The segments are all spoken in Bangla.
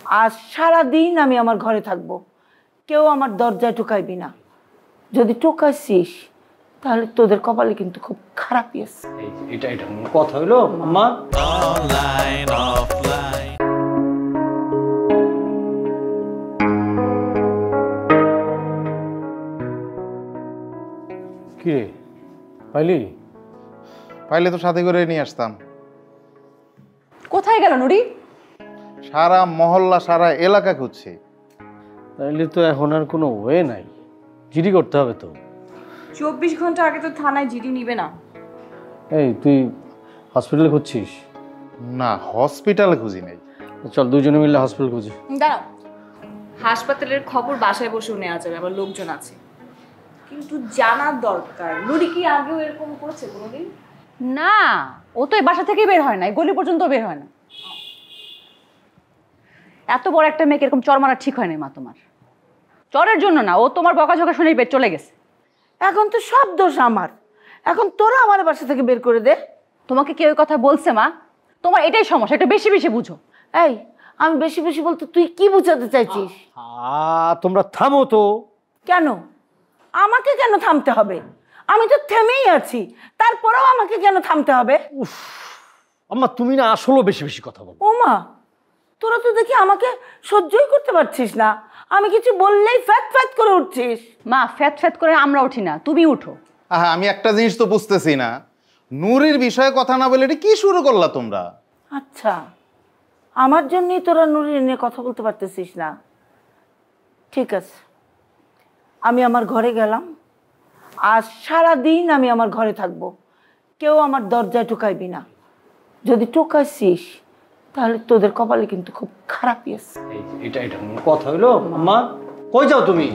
আজ সারাদিন আমি আমার ঘরে থাকবো, কেউ আমার দরজায় ঢুকাইবি না। যদি ঢুকাইছিস তাহলে তোদের কপালে কিন্তু খুব খারাপই আছে। এটা কথা হইলো আম্মা? কি রে পাইলে তো সাথে করে নিয়ে আসতাম। কোথায় গেল নুরি? সারা মহল্লা সারা এলাকা খুঁজছে। তাইলে তো এখন আর কোনো ওয়ে নাই, জিডি করতে হবে তো। 24 ঘন্টা আগে তো থানায় জিডি নিবে না। এই তুই হসপিটালে খুঁজছিস? না, হসপিটালে খুঁজি নাই। চল দুজনে মিলে হসপিটাল খুঁজি। দাঁড়াও, হাসপাতালের খবর বাসায় বসেও নেওয়া যাবে, আবার লোকজন আছে। কিন্তু জানার দরকার নুরি কি আগেও এরকম করেছে কোনোদিন? না, ও তো এই বাসা থেকেই বের হয় না, গলি পর্যন্ত বের হয় না। এত বড় একটা মেয়েকে এরকম চর মারা ঠিক হয় না মা তোমার। চরের জন্য না, ও তোমার বকাঝকা শুনেই বের চলে গেছে। এখন তো সব দোষ আমার, এখন তোরা আমার বাসা থেকে বের করে দে। তোমাকে কেউ কথা বলছে মা? তোমার এটাই সমস্যা, এটা বেশি বেশি বুঝো। এই, আমি বেশি বেশি বলতে তুই কি বুঝাতে চাইছিস? তোমরা থামো তো। কেন আমাকে কেন থামতে হবে? আমি তো থেমেই আছি, তারপরেও আমাকে কেন থামতে হবে? আম্মা তুমি না আসলে বেশি বেশি কথা বলো। ও মা, তোরা তো দেখি আমাকে সহ্যই করতে পারছিস না, আমি কিছু বললেই ফ্যাত ফ্যাত করে উঠছিস। মা ফ্যাত ফ্যাত করে আমরা উঠি না, তুমি উঠো। আমি একটা জিনিস তো বুঝতেছি না, নূরের বিষয়ে কথা না বলে এটা কি শুরু করলা তোমরা? আচ্ছা, আমার জন্যই তোরা নুরির নিয়ে কথা বলতে পারতেছিস না? ঠিক আছে, আমি আমার ঘরে গেলাম। আজ সারাদিন আমি আমার ঘরে থাকবো, কেউ আমার দরজায় ঢুকাইবি না। যদি ঢুকাইছিস তাহলে তোদের কপালে কিন্তু খুব খারাপই আছে। এটা কথা হইলো আম্মা? কই যাও তুমি?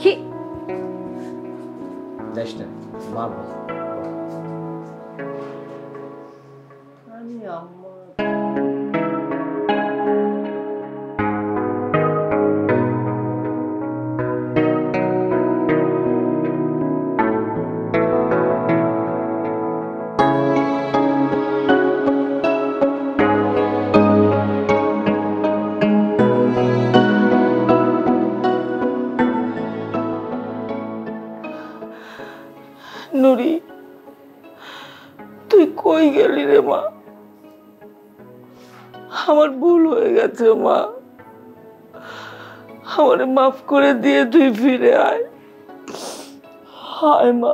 কি দেশ না মারবো। নুরি, তুই কই গেলি রে মা? আমার ভুল হয়ে গেছে মা, আমারে মাফ করে দিয়ে তুই ফিরে আয়। হায় মা।